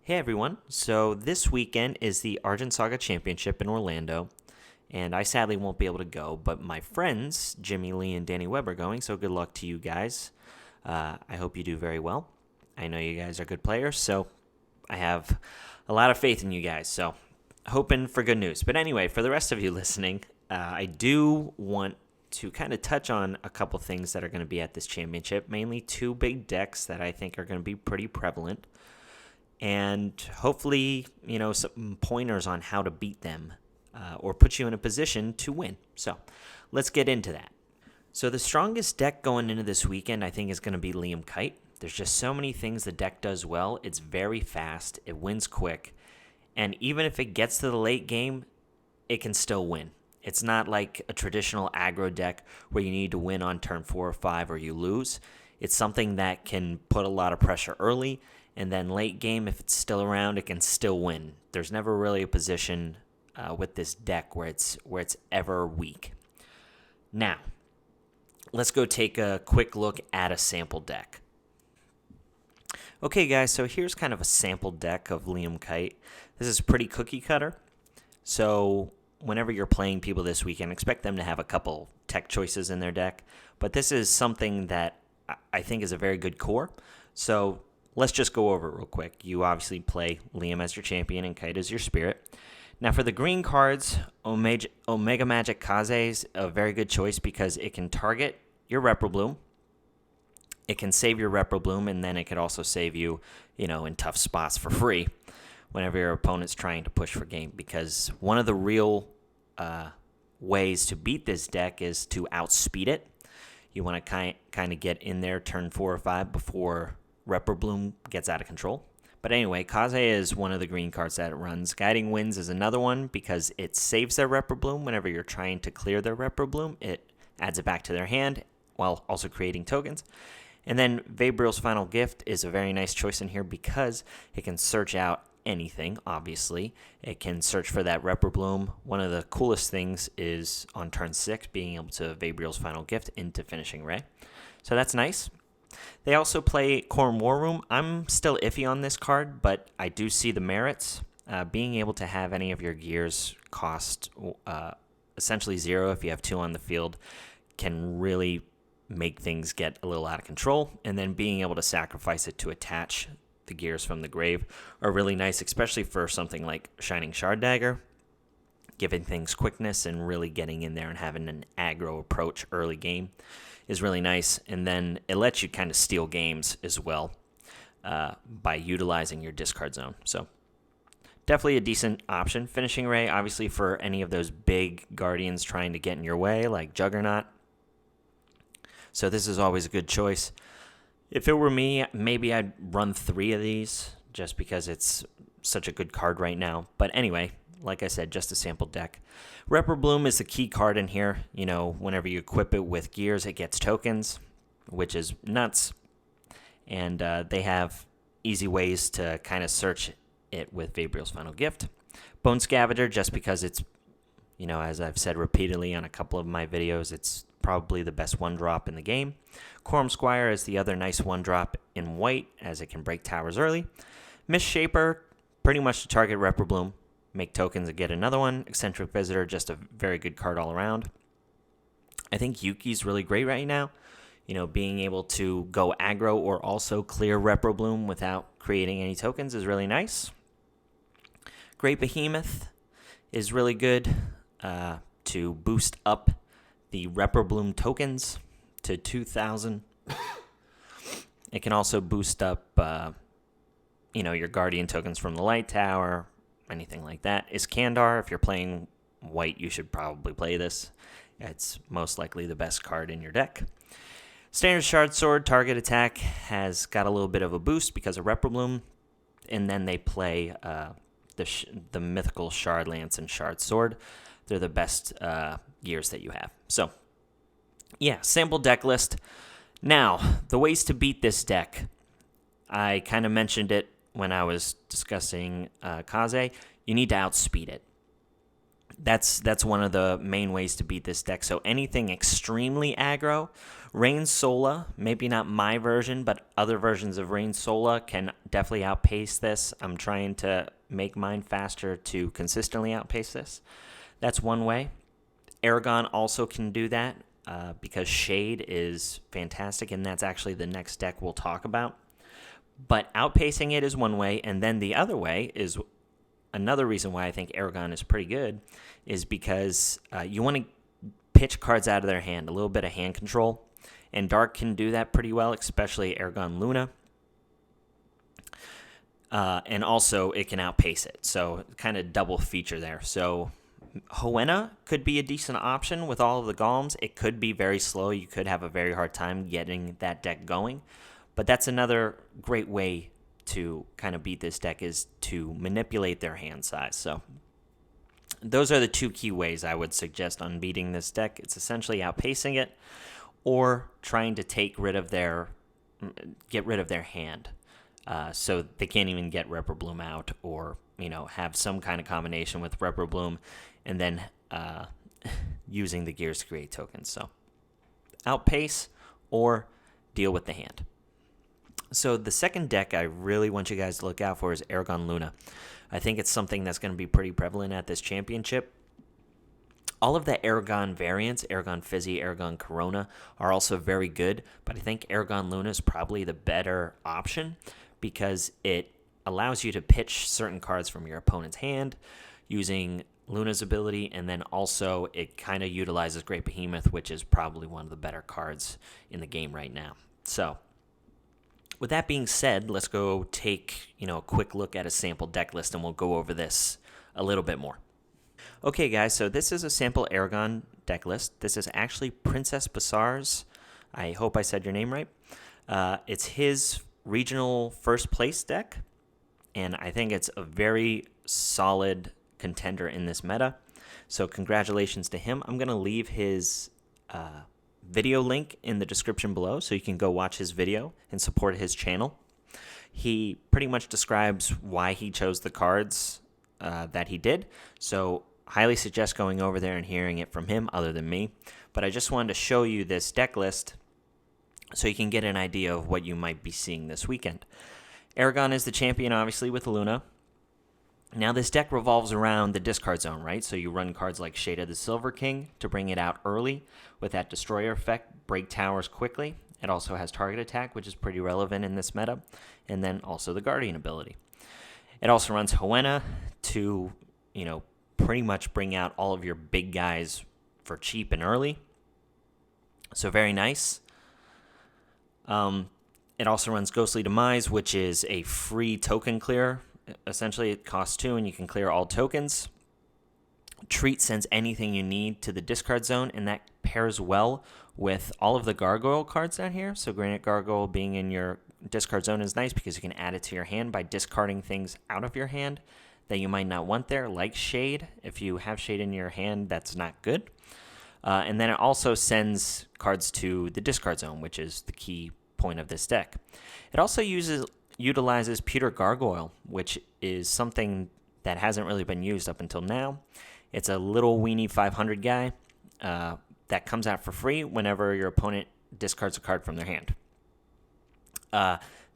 Hey everyone, so this weekend is the Argent Saga Championship in Orlando, and I sadly won't be able to go, but my friends, Jimmy Lee and Danny Webb, are going, so good luck to you guys. I hope you do very well. I know you guys are good players, so I have a lot of faith in you guys, so hoping for good news. But anyway, for the rest of you listening, I do want to kind of touch on a couple things that are going to be at this championship, mainly two big decks that I think are going to be pretty prevalent. And hopefully, some pointers on how to beat them or put you in a position to win. So let's get into that. So the strongest deck going into this weekend, I think, is going to be Liam Kite. There's just so many things the deck does well. It's very fast. It wins quick. And even if it gets to the late game, it can still win. It's not like a traditional aggro deck where you need to win on turn 4 or 5 or you lose. It's something that can put a lot of pressure early. And then late game, if it's still around, it can still win. There's never really a position with this deck where it's ever weak. Now, let's go take a quick look at a sample deck. Okay, guys, so here's kind of a sample deck of Liam Kite. This is pretty cookie cutter. So whenever you're playing people this weekend, expect them to have a couple tech choices in their deck. But this is something that I think is a very good core. So let's just go over it real quick. You obviously play Liam as your champion and Kite as your spirit. Now for the green cards, Omega Magic Kaze is a very good choice because it can target your Reprobloom. It can save your Reprobloom, and then it could also save you, in tough spots for free whenever your opponent's trying to push for game. Because one of the real ways to beat this deck is to outspeed it. You want to kind of get in there turn 4 or 5 before Reprobloom gets out of control. But anyway, Kaze is one of the green cards that it runs. Guiding Winds is another one because it saves their Reprobloom whenever you're trying to clear their Reprobloom. It adds it back to their hand while also creating tokens. And then Vabriel's Final Gift is a very nice choice in here because it can search out anything, obviously. It can search for that Reprobloom. One of the coolest things is on turn 6, being able to Vabriel's Final Gift into Finishing Ray. So that's nice. They also play Quorum War Room. I'm still iffy on this card, but I do see the merits. Being able to have any of your gears cost essentially 0 if you have 2 on the field can really make things get a little out of control. And then being able to sacrifice it to attach the gears from the grave are really nice, especially for something like Shining Shard Dagger, giving things quickness and really getting in there and having an aggro approach early game is really nice. And then it lets you kind of steal games as well by utilizing your discard zone. So definitely a decent option. Finishing Ray, obviously, for any of those big guardians trying to get in your way, like Juggernaut. So this is always a good choice. If it were me, maybe I'd run 3 of these just because it's such a good card right now. But anyway, like I said, just a sample deck. Reprobloom is the key card in here. Whenever you equip it with gears, it gets tokens, which is nuts. And they have easy ways to kind of search it with Vabriel's Final Gift. Bone Scavenger, just because it's, as I've said repeatedly on a couple of my videos, it's probably the best 1-drop in the game. Quorum Squire is the other nice 1-drop in white, as it can break towers early. Misshaper, pretty much to target Reprobloom. Make tokens and get another one. Eccentric Visitor, just a very good card all around. I think Yuki's really great right now. Being able to go aggro or also clear Reprobloom without creating any tokens is really nice. Great Behemoth is really good to boost up the Reprobloom tokens to 2,000. It can also boost up, your Guardian tokens from the Light Tower, anything like that. Iskandar, if you're playing white, you should probably play this. It's most likely the best card in your deck. Standard Shard Sword, target attack, has got a little bit of a boost because of Reprobloom. And then they play the mythical Shard Lance and Shard Sword. They're the best gears that you have. So, yeah, sample deck list. Now, the ways to beat this deck. I kind of mentioned it when I was discussing Kaze. You need to outspeed it. That's one of the main ways to beat this deck. So anything extremely aggro, Rain Sola, maybe not my version, but other versions of Rain Sola can definitely outpace this. I'm trying to make mine faster to consistently outpace this. That's one way. Aragon also can do that because Shade is fantastic, and that's actually the next deck we'll talk about. But outpacing it is one way, and then the other way is another reason why I think Aragon is pretty good is because you want to pitch cards out of their hand, a little bit of hand control. And Dark can do that pretty well, especially Aragon Luna. And also, it can outpace it. So, kind of double feature there. So, Hoenna could be a decent option with all of the Golems. It could be very slow. You could have a very hard time getting that deck going. But that's another great way to kind of beat this deck is to manipulate their hand size. So, those are the two key ways I would suggest on beating this deck. It's essentially outpacing it or trying to get rid of their hand, so they can't even get Repperbloom out, or have some kind of combination with Repperbloom, and then using the Gears to create tokens. So outpace or deal with the hand. So the second deck I really want you guys to look out for is Aragon Luna. I think it's something that's going to be pretty prevalent at this championship. All of the Aragon variants, Aragon Fizzy, Aragon Corona, are also very good, but I think Aragon Luna is probably the better option because it allows you to pitch certain cards from your opponent's hand using Luna's ability, and then also it kind of utilizes Great Behemoth, which is probably one of the better cards in the game right now. So, with that being said, let's go take a quick look at a sample deck list, and we'll go over this a little bit more. Okay, guys, so this is a sample Aragon deck list. This is actually Princess Basar's. I hope I said your name right. It's his regional first place deck, and I think it's a very solid contender in this meta. So congratulations to him. I'm going to leave his video link in the description below so you can go watch his video and support his channel. He pretty much describes why he chose the cards that he did. So highly suggest going over there and hearing it from him other than me. But I just wanted to show you this deck list so you can get an idea of what you might be seeing this weekend. Aragon is the champion, obviously, with Luna. Now, this deck revolves around the discard zone, right? So you run cards like Shade of the Silver King to bring it out early with that Destroyer effect, break towers quickly. It also has target attack, which is pretty relevant in this meta, and then also the Guardian ability. It also runs Hoenna to, pretty much bring out all of your big guys for cheap and early. So very nice. It also runs Ghostly Demise, which is a free token clear. Essentially, it costs 2, and you can clear all tokens. Treat sends anything you need to the discard zone, and that pairs well with all of the Gargoyle cards down here. So Granite Gargoyle being in your discard zone is nice because you can add it to your hand by discarding things out of your hand that you might not want there, like Shade. If you have Shade in your hand, that's not good. And then it also sends cards to the discard zone, which is the key point of this deck. It also utilizes Pewter Gargoyle, which is something that hasn't really been used up until now. It's a little weenie 500 guy that comes out for free whenever your opponent discards a card from their hand.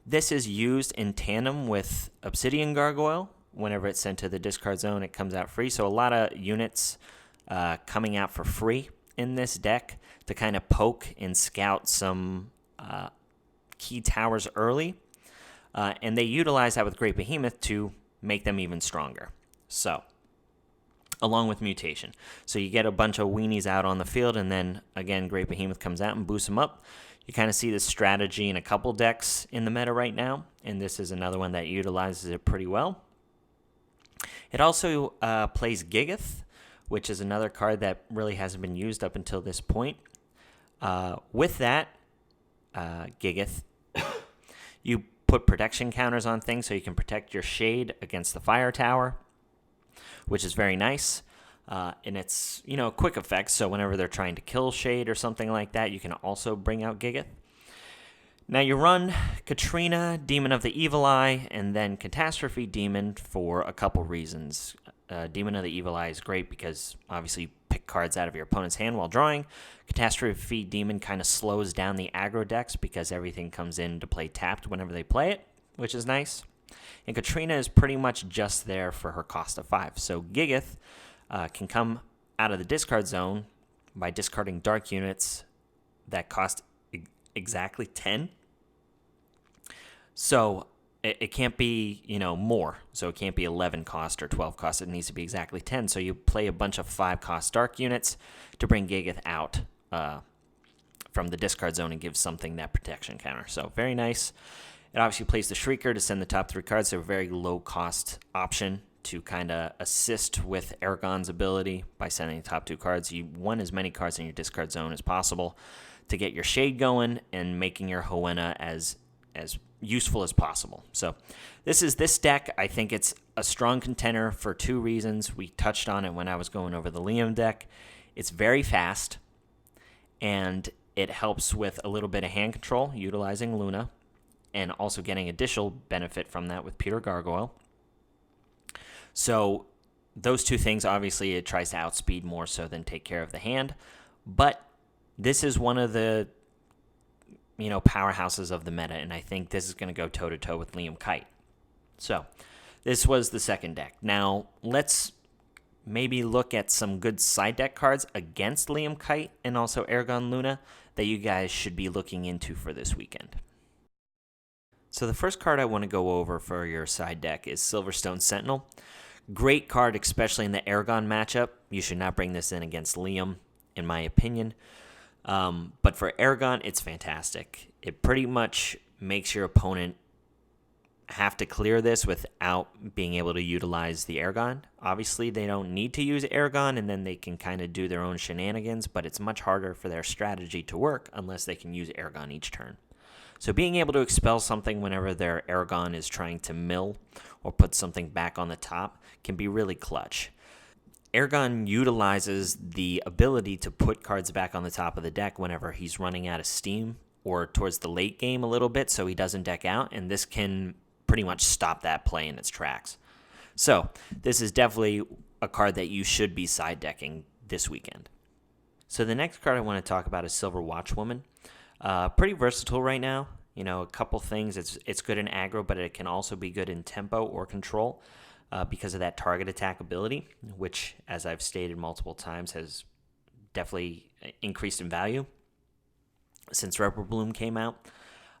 This is used in tandem with Obsidian Gargoyle. Whenever it's sent to the discard zone, it comes out free. So a lot of units coming out for free in this deck to kind of poke and scout some key towers early. And they utilize that with Great Behemoth to make them even stronger. So, along with Mutation. So you get a bunch of weenies out on the field, and then, again, Great Behemoth comes out and boosts them up. You kind of see this strategy in a couple decks in the meta right now, and this is another one that utilizes it pretty well. It also plays Gigeth, which is another card that really hasn't been used up until this point. With that, Gigeth, you put protection counters on things so you can protect your Shade against the Fire Tower, which is very nice. And it's, a quick effect, so whenever they're trying to kill Shade or something like that, you can also bring out Gigeth. Now you run Katrina, Demon of the Evil Eye, and then Catastrophe Demon for a couple reasons. Demon of the Evil Eye is great because obviously you pick cards out of your opponent's hand while drawing. Catastrophe Demon kind of slows down the aggro decks because everything comes in to play tapped whenever they play it, which is nice. And Katrina is pretty much just there for her cost of 5. So Gigith can come out of the discard zone by discarding dark units that cost exactly 10. So it can't be, more. So it can't be 11 cost or 12 cost. It needs to be exactly 10. So you play a bunch of 5 cost dark units to bring Gigith out from the discard zone and give something that protection counter. So very nice. It obviously plays the Shrieker to send the top 3 cards. So a very low cost option to kind of assist with Aragon's ability by sending the top 2 cards. You want as many cards in your discard zone as possible to get your Shade going and making your Hoenna as useful as possible. So this deck. I think it's a strong contender for 2 reasons. We touched on it when I was going over the Liam deck. It's very fast, and it helps with a little bit of hand control utilizing Luna, and also getting additional benefit from that with Peter Gargoyle. So those 2 things, obviously it tries to outspeed more so than take care of the hand, but this is one of the powerhouses of the meta, and I think this is going to go toe-to-toe with Liam Kite. So this was the second deck. Now let's maybe look at some good side deck cards against Liam Kite and also Aragon Luna that you guys should be looking into for this weekend. So the first card I want to go over for your side deck is Silverstone Sentinel. Great card, especially in the Aragon matchup. You should not bring this in against Liam, in my opinion. But for Aragon, it's fantastic. It pretty much makes your opponent have to clear this without being able to utilize the Aragon. Obviously, they don't need to use Aragon, and then they can kind of do their own shenanigans, but it's much harder for their strategy to work unless they can use Aragon each turn. So being able to expel something whenever their Aragon is trying to mill or put something back on the top can be really clutch. Aragon utilizes the ability to put cards back on the top of the deck whenever he's running out of steam or towards the late game a little bit so he doesn't deck out, and this can pretty much stop that play in its tracks. So this is definitely a card that you should be side decking this weekend. So the next card I want to talk about is Silver Watchwoman. Pretty versatile right now. A couple things. It's good in aggro, but it can also be good in tempo or control because of that target attack ability, which, as I've stated multiple times, has definitely increased in value since Rebel Bloom came out.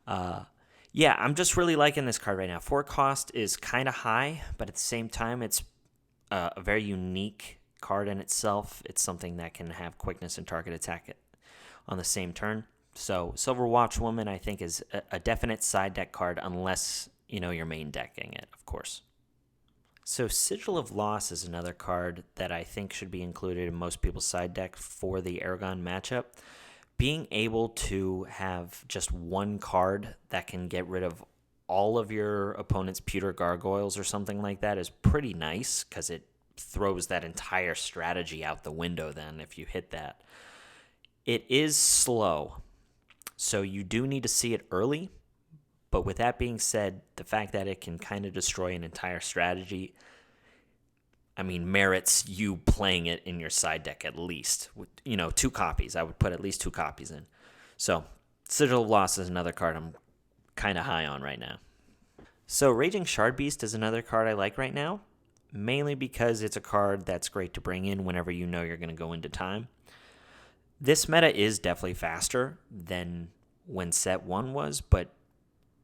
I'm just really liking this card right now. 4 cost is kind of high, but at the same time, it's a very unique card in itself. It's something that can have quickness and target attack on the same turn. So Silver Watchwoman, I think, is a definite side deck card unless, you're main decking it, of course. So Sigil of Loss is another card that I think should be included in most people's side deck for the Aragon matchup. Being able to have just one card that can get rid of all of your opponent's Pewter Gargoyles or something like that is pretty nice because it throws that entire strategy out the window then if you hit that. It is slow, so you do need to see it early, but with that being said, the fact that it can kind of destroy an entire strategy, merits you playing it in your side deck at least. 2 copies. I would put at least 2 copies in. So Sigil of Loss is another card I'm kind of high on right now. So Raging Shard Beast is another card I like right now, mainly because it's a card that's great to bring in whenever you know you're going to go into time. This meta is definitely faster than when set 1 was, but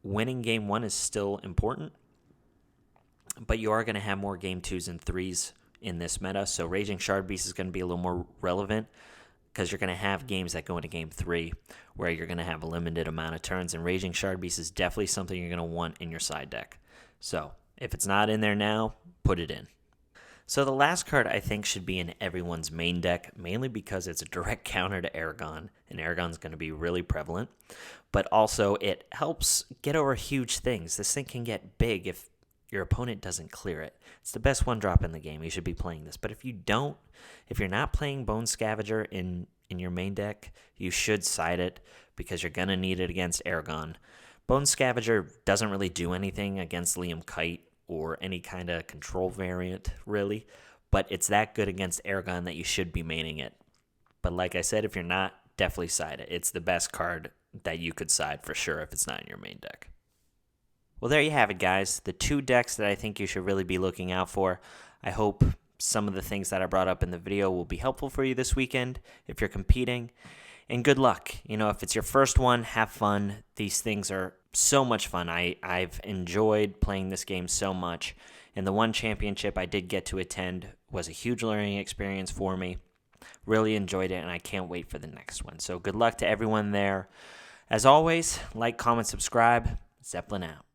winning game 1 is still important. But you are going to have more game 2s and 3s in this meta, so Raging Shard Beast is going to be a little more relevant because you're going to have games that go into game 3 where you're going to have a limited amount of turns, and Raging Shard Beast is definitely something you're going to want in your side deck. So if it's not in there now, put it in. So the last card I think should be in everyone's main deck, mainly because it's a direct counter to Aragon, and Aragon's going to be really prevalent. But also it helps get over huge things. This thing can get big if your opponent doesn't clear it. It's the best 1-drop in the game. You should be playing this. But if you're not playing Bone Scavenger in your main deck, you should side it because you're going to need it against Aragon. Bone Scavenger doesn't really do anything against Liam Kite or any kind of control variant, really. but it's that good against Airgun that you should be maining it. But like I said, if you're not, definitely side it. It's the best card that you could side for sure if it's not in your main deck. Well, there you have it, guys. The 2 decks that I think you should really be looking out for. I hope some of the things that I brought up in the video will be helpful for you this weekend if you're competing. And good luck. If it's your first one, have fun. These things are so much fun. I've enjoyed playing this game so much. And the one championship I did get to attend was a huge learning experience for me. Really enjoyed it, and I can't wait for the next one. So good luck to everyone there. As always, like, comment, subscribe. Zeppelin out.